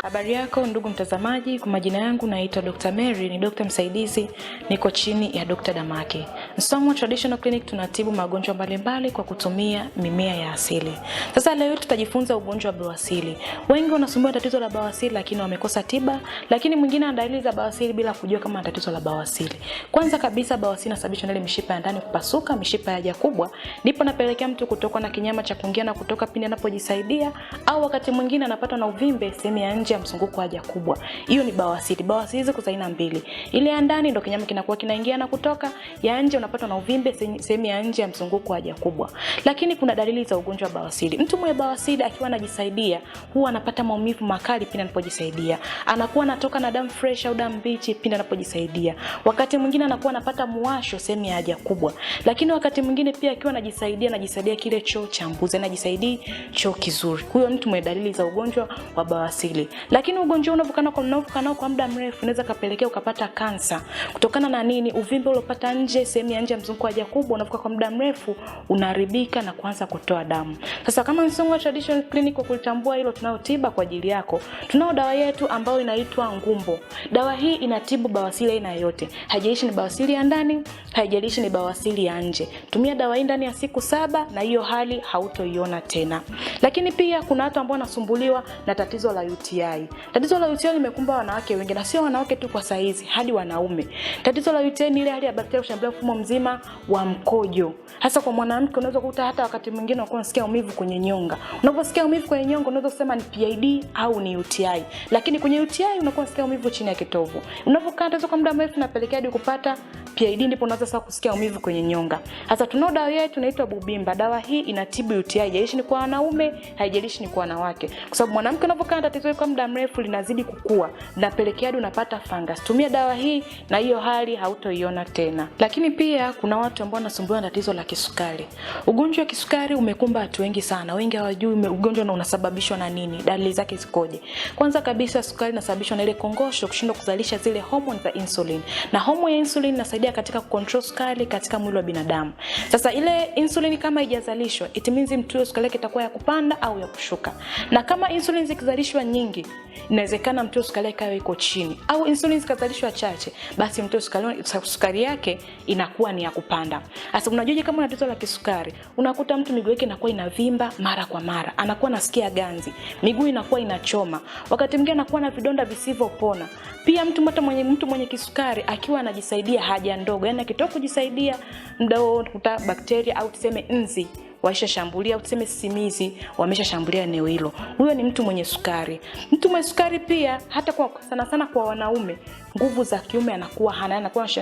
Habari yako ndugu mtazamaji, kwa majina yangu naitwa Dr. Mary, ni Dr. msaidizi, niko chini ya Dr. Damaki. Song'wa Traditional Clinic tunatibu magonjwa mbalimbali kwa kutumia mimea ya asili. Sasa leo tutajifunza ugonjwa wa bawasiri. Wengi wanasumbua tatizo la bawasiri lakini wamekosa tiba, lakini mwingine ana dalili za bawasiri bila kujua kama tatizo la bawasiri. Kwanza kabisa bawasiri inasababishwa na ile mishipa ya ndani kupasuka, mishipa ya haja kubwa, ndipo napelekea mtu kutokwa na kinyama cha kuingia na kutoka pindi anapojisaidia, au wakati mwingine anapata na uvimbe sehemu ya nje ya mzunguko wa haja kubwa. Hiyo ni bawasiri. Bawasiri hizo kwa aina mbili. Ile ya ndani ndio kinyama kinakuwa kinaingia na kutoka, ya nje unapata na uvimbe sehemu ya nje ya mzunguko wa haja kubwa. Lakini kuna dalili za ugonjwa wa bawasiri. Mtu mwenye bawasiri akiwa anajisaidia huwa anapata maumivu makali pindi anapojisaidia. Anakuwa anatoka na damu fresh au damu mbichi pindi anapojisaidia. Wakati mwingine anakuwa anapata muwasho sehemu ya haja kubwa. Lakini wakati mwingine pia akiwa anajisaidia kile choo cha mbuzi, anajisaidia choo kizuri. Huyo mtu mwenye dalili za ugonjwa wa bawasiri. Lakini ugonjwa unaovukana kwa muda mrefu unaweza kapelekea ukapata kansa. Kutokana na nini? Uvimbe uliopata nje sehemu ya nje ya mzunguko wa haja kubwa unavuka kwa muda mrefu, unaharibika na kuanza kutoa damu. Sasa kama Song'wa Traditional Clinic kwa kulitambua hilo, tunao tiba kwa ajili yako. Tunao dawa yetu ambayo inaitwa Ngumbo. Dawa hii inatibu bawasiri aina yote. Haijalishi ni bawasiri ya ndani, haijalishi ni bawasiri ya nje. Tumia dawa hii ndani ya siku 7 na hiyo hali hautoiona tena. Lakini pia kuna watu ambao wanasumbuliwa na tatizo la UTI. Tatizo la UTI limekumba wanawake wengi, na sio wanawake tu kwa saizi, hadi wanaume. Tatizo la UTI ni ile hali ya bakteria kushambulia mfumo mzima wa mkojo. Hasa kwa mwanamke unaweza kukuta hata wakati mwingine unakuwa unasikia maumivu kwenye nyonga. Unaposikia maumivu kwenye nyonga unaweza kusema ni PID au ni UTI. Lakini kwenye UTI unakuwa unasikia maumivu chini ya kitovu. Unapokaa tatizo kwa muda mrefu inapelekea hadi kupata PID, ndipo unaanza sasa kusikia maumivu kwenye nyonga. Sasa tunao dawa yetu inaitwa Bubimba. Dawa hii inatibu UTI, haijalishi ni kwa wanaume, haijalishi ni kwa wanawake. Kwa sababu mwanamke unapokaa tatizo kwa muda mrefu linazidi kukua, linapelekea hadi unapata fungus. Tumia dawa hii na hiyo hali hautoiona tena. Lakini pia kuna watu ambao wanasumbuliwa na tatizo la kisukari. Ugonjwa wa kisukari umekumba watu wengi sana. Wengi hawajui ugonjwa unasababishwa na nini, dalili zake zikoje. Kwanza kabisa sukari inasababishwa na ile kongosho kushindwa kuzalisha zile hormone za insulin. Na hormone ya insulin inasaidia katika control sukari katika mwili wa binadamu. Sasa ile insulin kama haijazalishwa, it means mtu sukari yake itakuwa ya kupanda au ya kushuka. Na kama insulin zikizalishwa nyingi, inawezekana mtu sukari yake iko chini, au insulin zikazalishwa chache, basi mtu sukari yake inakuwa ni ya kupanda. Sasa unajuaje kama una tatizo la kisukari? Unakuta mtu miguu yake inakuwa inavimba mara kwa mara, anakuwa anasikia ganzi, miguu inakuwa inachoma, wakati mwingine anakuwa na vidonda visivyopona. Pia mtu mwenye kisukari akiwa anajisaidia haja ndogo, yani akitoka kujisaidia muda wote kuta bakteria au tuseme nzi waishashambulia, au tuseme simizi wameshashambulia eneo hilo. Huyo ni mtu mwenye sukari. Mtu mwenye sukari pia hata kwa sana kwa wanaume, nguvu za kiume anakuwa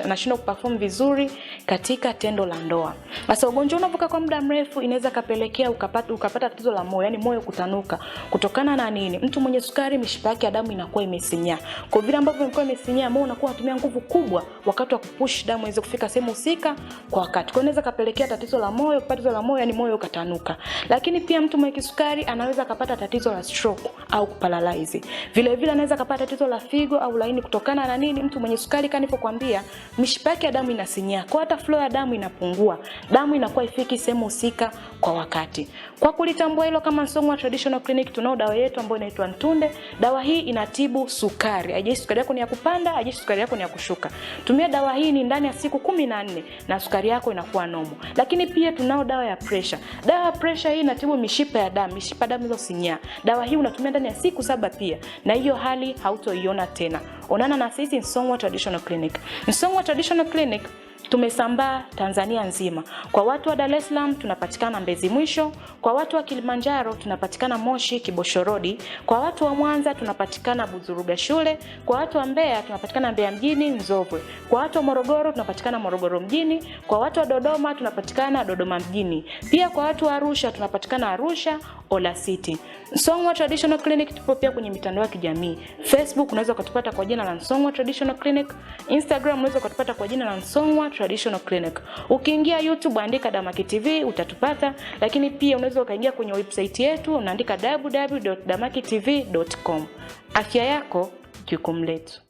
anashindwa kuperform vizuri katika tendo la ndoa. Sasa ugonjwa unavuka kwa muda mrefu inaweza kapelekea ukapata tatizo la moyo, yani moyo kutanuka. Kutokana na nini? Mtu mwenye sukari mishipa yake ya damu inakuwa imesinyaa. Kwa vile ambavyo imekuwa imesinyaa, moyo unakuwa unatumia nguvu kubwa wakati wa kupush damu iweze kufika sehemu husika kwa wakati. Kwa inaweza kapelekea tatizo la moyo, tatizo la moyo yani moyo ukatanuka. Lakini pia mtu mwenye kisukari anaweza kupata tatizo la stroke au kuparalyze. Vile vile anaweza kupata tatizo la figo au laini. Kutokana na nini? Mtu mwenye sukari kama nilipokuambia, mishipa yake ya damu inasinyaa. Kwa hata flow ya damu inapungua. Damu inakuwa ifiki sehemu husika kwa wakati. Kwa kulitambua hilo, kama Song'wa Traditional Clinic tunao dawa yetu ambayo inaitwa Ntunde. Dawa hii inatibu sukari. Haijalishi sukari yako ni ya kupanda, haijalishi sukari yako ni ya kushuka. Tumia dawa hii ni ndani ya siku 14 na sukari yako inakuwa normal. Lakini pia tunao dawa ya pressure. Dawa ya pressure hii inatibu mishipa ya damu, mishipa damu iliyosinyaa. Dawa hii unatumia ndani ya siku 7 pia, na hiyo hali hautoiona tena. Onana na sisi Song'wa Traditional Clinic. Song'wa Traditional Clinic tumesambaa Tanzania nzima. Kwa watu wa Dar es Salaam tunapatikana Mbezi Mwisho, kwa watu wa Kilimanjaro tunapatikana Moshi Kibosho Road, kwa watu wa Mwanza tunapatikana Buzuruga Shule, kwa watu wa Mbeya tunapatikana Mbeya mjini Nzovwe, kwa watu wa Morogoro tunapatikana Morogoro mjini, kwa watu wa Dodoma tunapatikana Dodoma mjini. Pia kwa watu wa Arusha tunapatikana Arusha Ola City. Song'wa Traditional Clinic tupo pia kwenye mitandao ya kijamii. Facebook unaweza kutupata kwa jina la Song'wa Traditional Clinic, Instagram unaweza kutupata kwa jina la Song'wa Traditional Clinic. Ukiingia YouTube andika Damaki TV utatupata, lakini pia unaweza ukaingia kwenye website yetu unaandika www.damakitv.com. Afya yako jukumu letu.